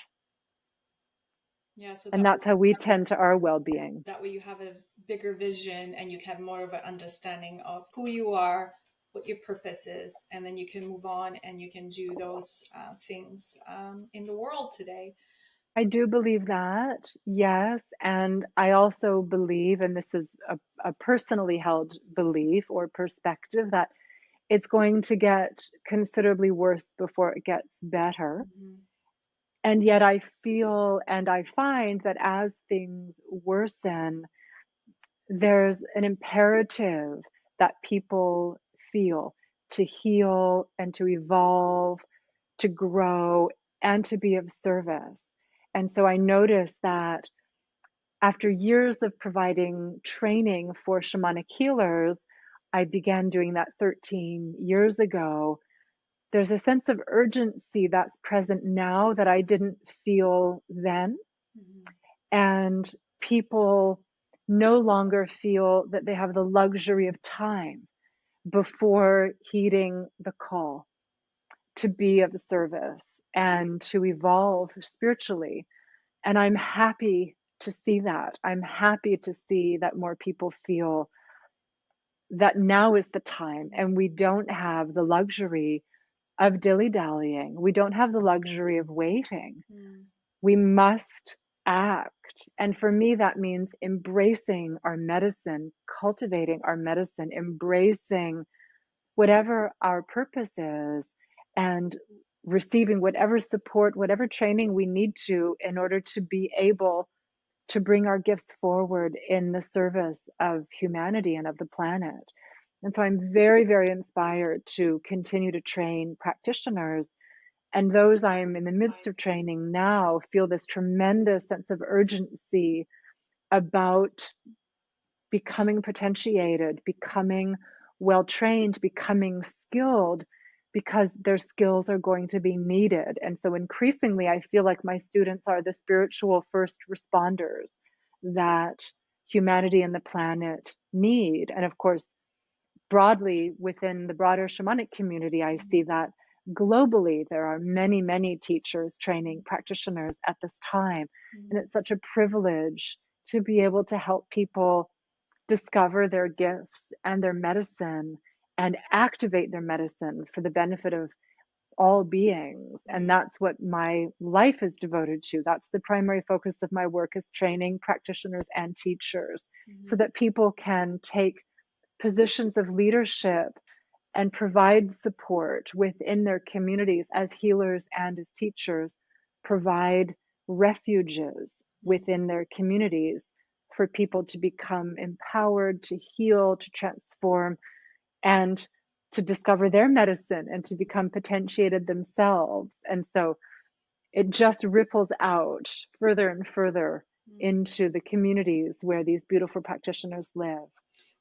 Yeah, so And that's how we tend to our well-being. that way you have a bigger vision and you have more of an understanding of who you are, what your purpose is, and then you can move on and you can do those things in the world today. I do believe that, yes. And I also believe, and this is a personally held belief or perspective, that it's going to get considerably worse before it gets better. And yet I feel and I find that as things worsen, there's an imperative that people feel to heal and to evolve, to grow, and to be of service. And so I noticed that after years of providing training for shamanic healers, I began doing that 13 years ago. There's a sense of urgency that's present now that I didn't feel then. Mhm. And people no longer feel that they have the luxury of time before heeding the call to be of service and to evolve spiritually. And I'm happy to see that. I'm happy to see that more people feel that now is the time, and we don't have the luxury of dilly dallying. We don't have the luxury of waiting. Mm. We must act. And for me, that means embracing our medicine, cultivating our medicine, embracing whatever our purpose is, and receiving whatever support, whatever training we need to in order to be able to bring our gifts forward in the service of humanity and of the planet. And so I'm very, very inspired to continue to train practitioners. And those I'm in the midst of training now feel this tremendous sense of urgency about becoming potentiated, becoming well trained, becoming skilled, because their skills are going to be needed. And so increasingly, I feel like my students are the spiritual first responders that humanity and the planet need. And of course, broadly within the broader shamanic community, I see that globally there are many, many teachers training practitioners at this time. And Mm. it's such a privilege to be able to help people discover their gifts and their medicine and activate their medicine for the benefit of all beings. And Mm. that's what my life is devoted to. That's the primary focus of my work, is training practitioners and teachers so Mhm. that people can take positions of leadership and provide support within their communities as healers and as teachers, provide refuges Mm. within their communities for people to become empowered, to heal, to transform, and to discover their medicine and to become potentiated themselves. And so it just ripples out further and further Mm. into the communities where these beautiful practitioners live.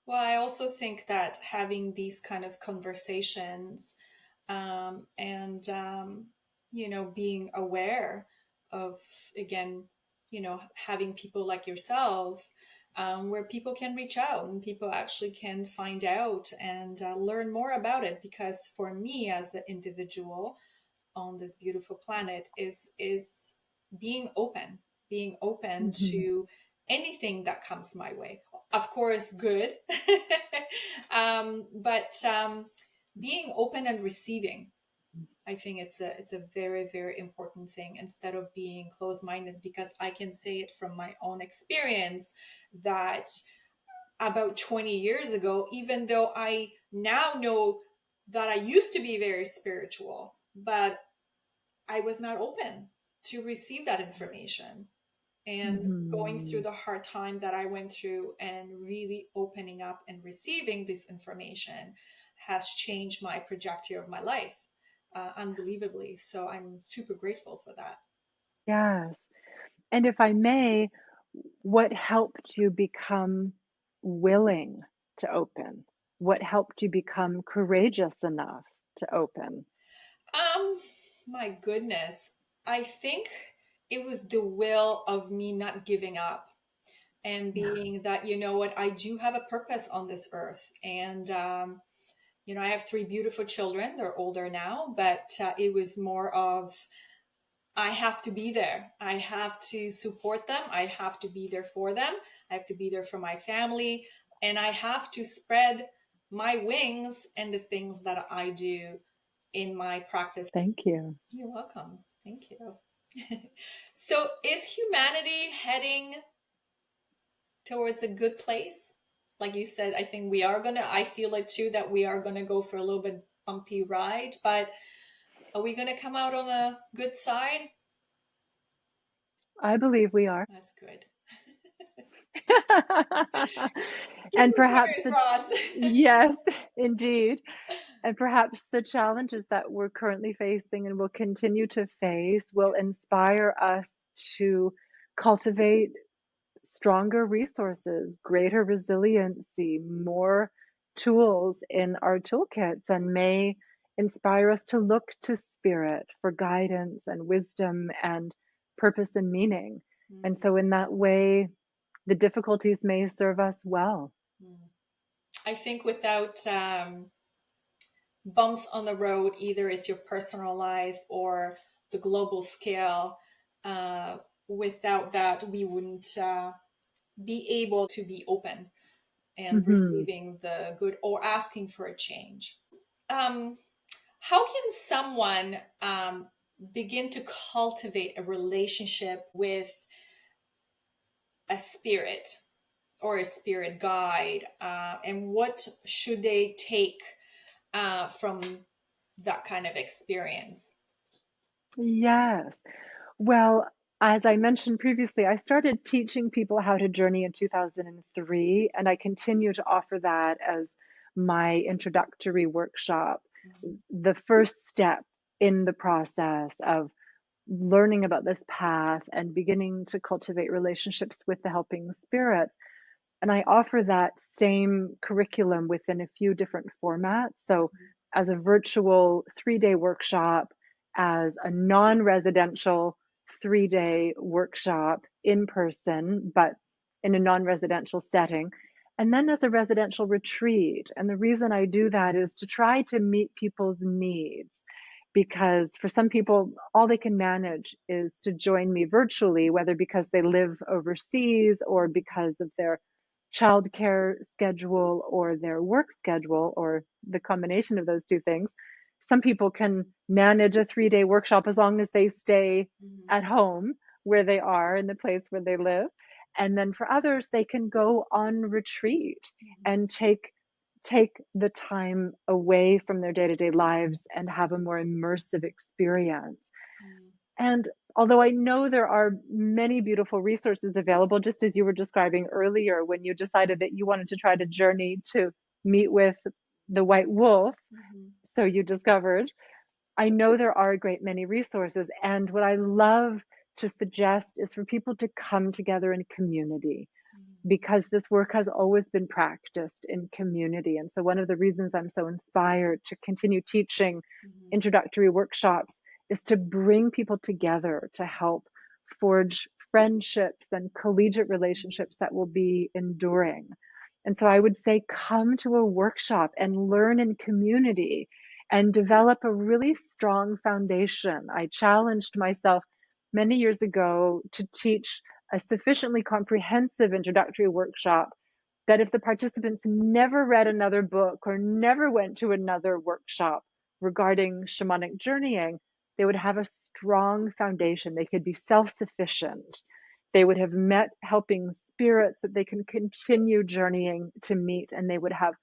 Well, I also think that having these kind of conversations, and being aware of, again, having people like yourself, where people can reach out and people actually can find out and learn more about it. Because for me as an individual on this beautiful planet is being open Mhm. to anything that comes my way, of course good. But being open and receiving, I think it's a very, very important thing, instead of being closed-minded. Because I can say it from my own experience that about 20 years ago, even though I now know that I used to be very spiritual, but I was not open to receive that information. And going through Mhm. the hard time that I went through and really opening up and receiving this information has changed my trajectory of my life, unbelievably. So I'm super grateful for that. Yes. And if I may, what helped you become willing to open? What helped you become courageous enough to open? Um, my goodness. I think it was the will of me not giving up and Yeah. being that, you know what, I do have a purpose on this earth. And I have three beautiful children. They're older now, but it was more of, I have to be there. I have to support them. I have to be there for them. I have to be there for my family. And I have to spread my wings and the things that I do in my practice. Thank you. You're welcome. Thank you. So, is humanity heading towards a good place? Like you said, I think I feel it too, that we are gonna go for a little bit bumpy ride, but are we gonna come out on a good side? I believe we are. That's good. Give And me perhaps fingers crossed. yes, indeed. And perhaps the challenges that we're currently facing and will continue to face will inspire us to cultivate stronger resources, greater resiliency, more tools in our toolkits, and may inspire us to look to spirit for guidance and wisdom and purpose and meaning. And so, in that way, the difficulties may serve us well. I think without bumps on the road, either it's your personal life or the global scale, without that, we wouldn't be able to be open and Hmm. receiving the good or asking for a change. Um, how can someone begin to cultivate a relationship with a spirit or a spirit guide? And what should they take from that kind of experience? Yes. Well, as I mentioned previously, I started teaching people how to journey in 2003, and I continue to offer that as my introductory workshop. The first step in the process of learning about this path and beginning to cultivate relationships with the helping spirits. And I offer that same curriculum within a few different formats. So, as a virtual 3 day workshop, as a non residential 3 day workshop in person, but in a non residential setting, and then as a residential retreat. And the reason I do that is to try to meet people's needs. Because for some people, all they can manage is to join me virtually, whether because they live overseas or because of their childcare schedule or their work schedule or the combination of those two things. Some people can manage a 3 day workshop as long as they stay at home where they are in the place where they live. And then for others, they can go on retreat and take the time away from their day-to-day lives and have a more immersive experience. And although I know there are many beautiful resources available, just as you were describing earlier, when you decided that you wanted to try to journey to meet with the white wolf, so you discovered, I know there are a great many resources. And what I love to suggest is for people to come together in community, because this work has always been practiced in community. And so, one of the reasons I'm so inspired to continue teaching introductory workshops is to bring people together to help forge friendships and collegiate relationships that will be enduring. And so, I would say come to a workshop and learn in community and develop a really strong foundation. I challenged myself many years ago to teach a sufficiently comprehensive introductory workshop that if the participants never read another book or never went to another workshop regarding shamanic journeying, they would have a strong foundation. They could be self-sufficient. They would have met helping spirits that they can continue journeying to meet, and they would have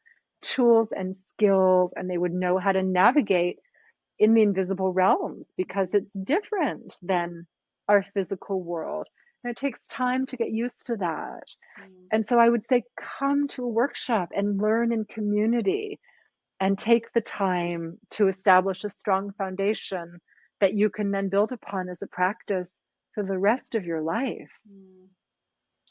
tools and skills, and they would know how to navigate in the invisible realms because it's different than our physical world. And it takes time to get used to that. And so I would say come to a workshop and learn in community and take the time to establish a strong foundation that you can then build upon as a practice for the rest of your life.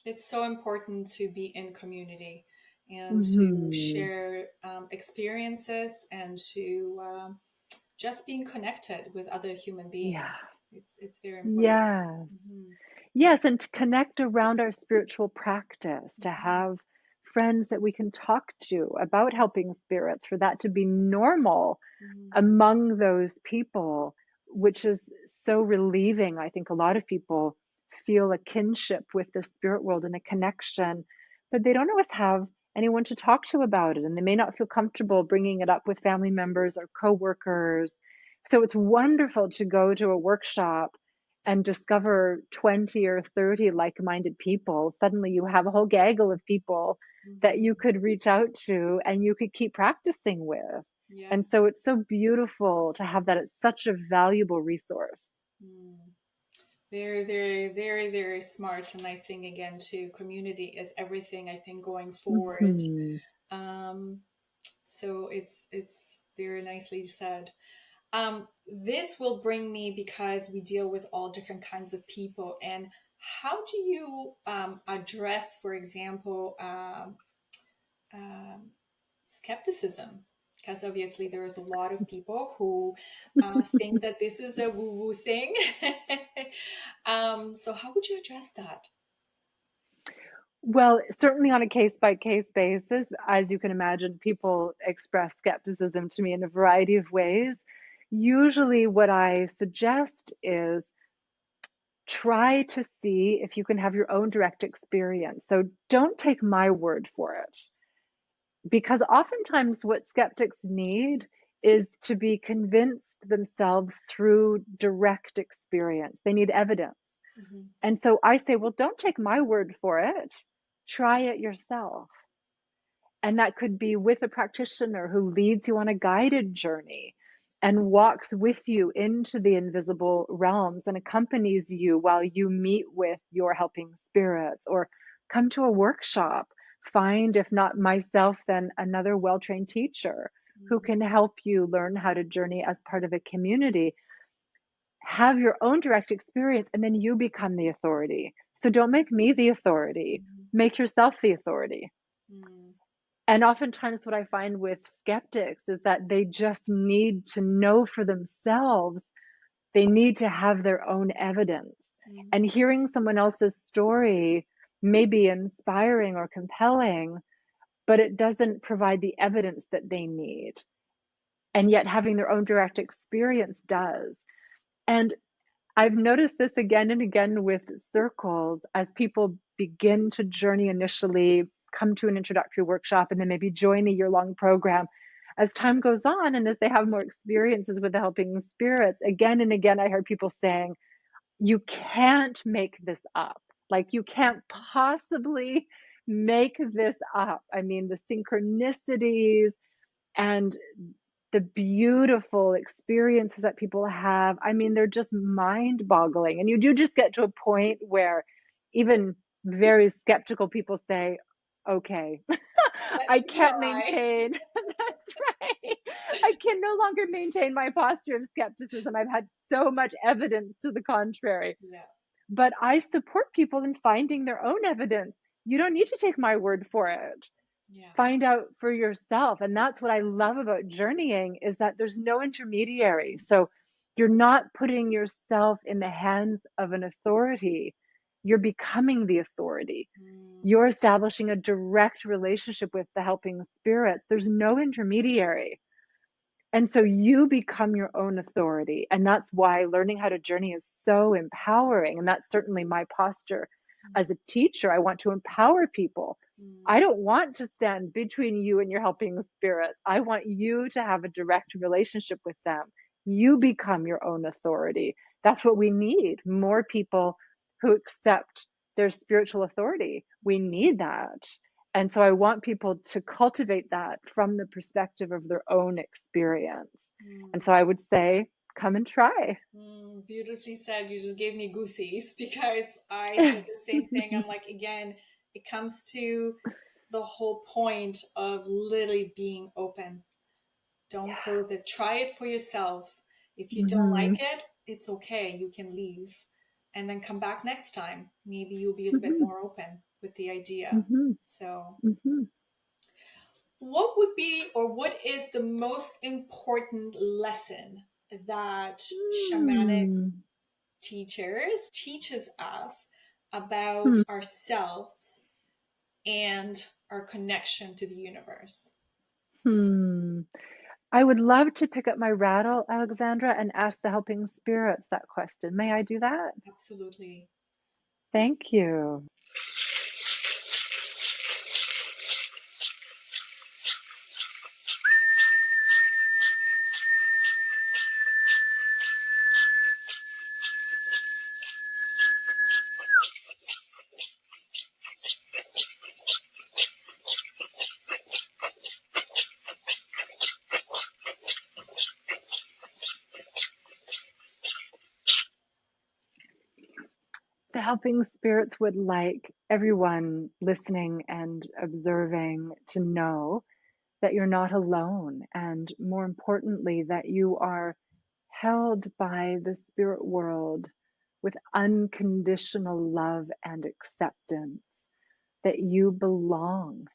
It's so important to be in community and to Mm-hmm. share experiences and to just being connected with other human beings. Yeah. It's very important. Yes. Mm-hmm. Yes, and to connect around our spiritual practice, to Mm-hmm. have friends that we can talk to about helping spirits, for that to be normal among those people, which is so relieving. I think a lot of people feel a kinship with the spirit world and a connection, but they don't always have anyone to talk to about it, and they may not feel comfortable bringing it up with family members or coworkers. So it's wonderful to go to a workshop and discover 20 or 30 like-minded people. Suddenly you have a whole gaggle of people that you could reach out to and you could keep practicing with. Yeah. And so it's so beautiful to have that. It's such a valuable resource. Very, very, very, very smart. And I think again too, community is everything, I think, going forward. Hmm. Um, so it's very nicely said. This will bring me, because we deal with all different kinds of people, and how do you address, for example, um, skepticism? Because obviously there is a lot of people who think that this is a woo-woo thing. So how would you address that? Well, certainly on a case by case basis, as you can imagine, people express skepticism to me in a variety of ways. Usually, what I suggest is try to see if you can have your own direct experience. So don't take my word for it, because oftentimes what skeptics need is to be convinced themselves through direct experience. They need evidence. Mhm. And so I say, well, don't take my word for it. Try it yourself. And that could be with a practitioner who leads you on a guided journey and walks with you into the invisible realms and accompanies you while you meet with your helping spirits, or come to a workshop. Find, if not myself, then another well trained teacher who Mm, can help you learn how to journey as part of a community. Have your own direct experience, and then you become the authority. So don't make me the authority, mm, make yourself the authority. mm, And oftentimes, what I find with skeptics is that they just need to know for themselves. They need to have their own evidence. mm, And hearing someone else's story may be inspiring or compelling, but it doesn't provide the evidence that they need. And yet, having their own direct experience does. And I've noticed this again and again with circles as people begin to journey initially, come to an introductory workshop, and then maybe join a year-long program. As time goes on and as they have more experiences with the helping spirits, again and again, I heard people saying, you can't make this up. Like, you can't possibly make this up. I mean, the synchronicities and the beautiful experiences that people have, I mean, they're just mind boggling. And you do just get to a point where even very skeptical people say, okay, let I me can't try. maintain, that's right. I can no longer maintain my posture of skepticism. I've had so much evidence to the contrary. Yeah, But I support people in finding their own evidence. You don't need to take my word for it. yeah. Find out for yourself. And that's what I love about journeying, is that there's no intermediary. So you're not putting yourself in the hands of an authority. You're becoming the authority. Mm, You're establishing a direct relationship with the helping spirits. There's no intermediary. And so you become your own authority. And that's why learning how to journey is so empowering. And that's certainly my posture as a teacher. I want to empower people. I mm, don't want to stand between you and your helping spirits. I want you to have a direct relationship with them. You become your own authority. That's what we need. More people who accept their spiritual authority. We need that. And so I want people to cultivate that from the perspective of their own experience. And mm, so I would say, come and try. beautifully said. You just gave me goosies because I said the same thing. I'm like, again, it comes to the whole point of literally being open. Don't close it. Try it for yourself. If you don't like Hmm. it, it's okay. You can leave and then come back next time. Maybe you'll be a bit Hmm. more open with the idea. Hmm. So, Hmm. what would be, or what is the most important lesson that shamanic Hmm. teachers teaches us about Hmm. ourselves and our connection to the universe? Hmm. I would love to pick up my rattle, Alexandra, and ask the helping spirits that question. May I do that? Absolutely. Thank you. helping spirits would like everyone listening and observing to know that you're not alone, and more importantly, that you are held by the spirit world with unconditional love and acceptance, that you belong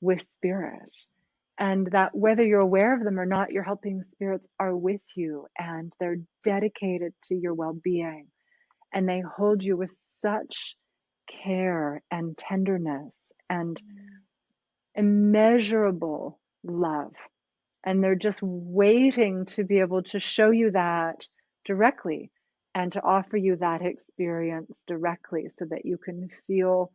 with spirit, and that whether you're aware of them or not, your helping spirits are with you and they're dedicated to your well being, and they hold you with such care and tenderness and immeasurable love. And they're just waiting to be able to show you that directly and to offer you that experience directly so that you can feel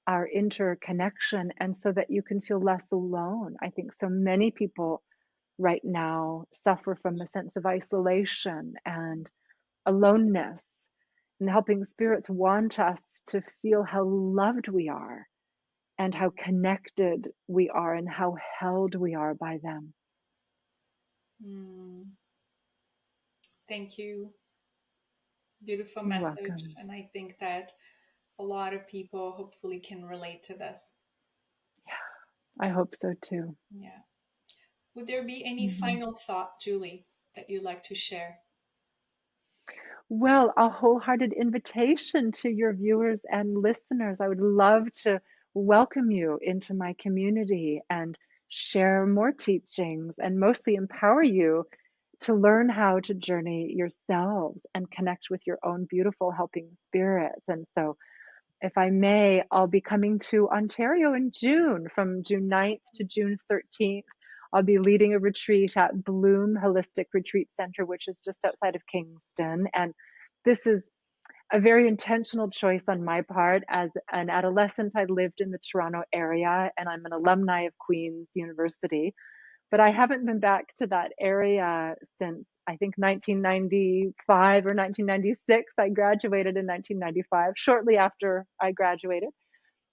our interconnection and so that you can feel less alone. I think so many people right now suffer from a sense of isolation and aloneness. And the helping spirits want us to feel how loved we are and how connected we are and how held we are by them. Mm, thank you. Beautiful You're message. welcome. And I think that a lot of people hopefully can relate to this. I hope so too. Yeah. Would there be any Mhm. final thought, Julie, that you'd like to share? Well, a wholehearted invitation to your viewers and listeners. I would love to welcome you into my community and share more teachings and mostly empower you to learn how to journey yourselves and connect with your own beautiful helping spirits. And so, if I may, I'll be coming to Ontario in June, from June 9th to June 13th. I'll be leading a retreat at Bloom Holistic Retreat Center, which is just outside of Kingston. And this is a very intentional choice on my part. As an adolescent, I lived in the Toronto area, and I'm an alumni of Queen's University. But I haven't been back to that area since, I think, 1995 or 1996. I graduated in 1995, shortly after I graduated.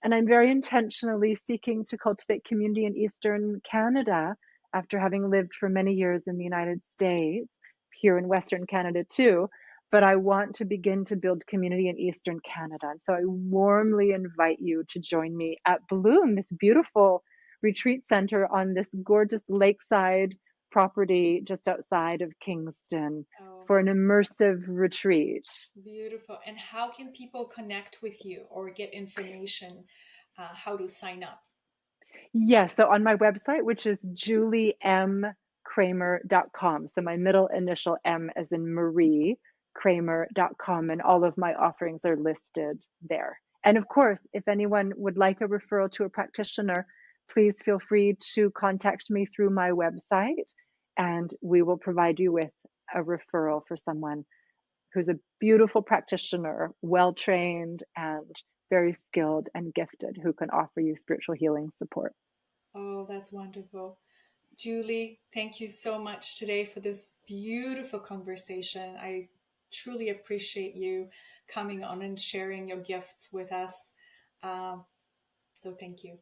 And I'm very intentionally seeking to cultivate community in Eastern Canada after having lived for many years in the United States, here in Western Canada too. But I want to begin to build community in Eastern Canada. And so I warmly invite you to join me at Bloom, this beautiful retreat center on this gorgeous lakeside property just outside of Kingston, Oh, for an immersive retreat. beautiful. And how can people connect with you or get information, how to sign up? Yes, so on my website, which is juliemkramer.com. So my middle initial M as in Marie, Kramer.com, and all of my offerings are listed there. And of course, if anyone would like a referral to a practitioner, please feel free to contact me through my website, and we will provide you with a referral for someone who's a beautiful practitioner, well trained, and very skilled and gifted, who can offer you spiritual healing support. Oh, that's wonderful. Julie, thank you so much today for this beautiful conversation. I truly appreciate you coming on and sharing your gifts with us. Um, so thank you.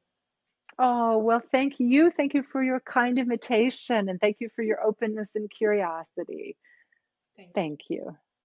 Oh, well, thank you. Thank you for your kind invitation, and thank you for your openness and curiosity. Thank you. Thank you.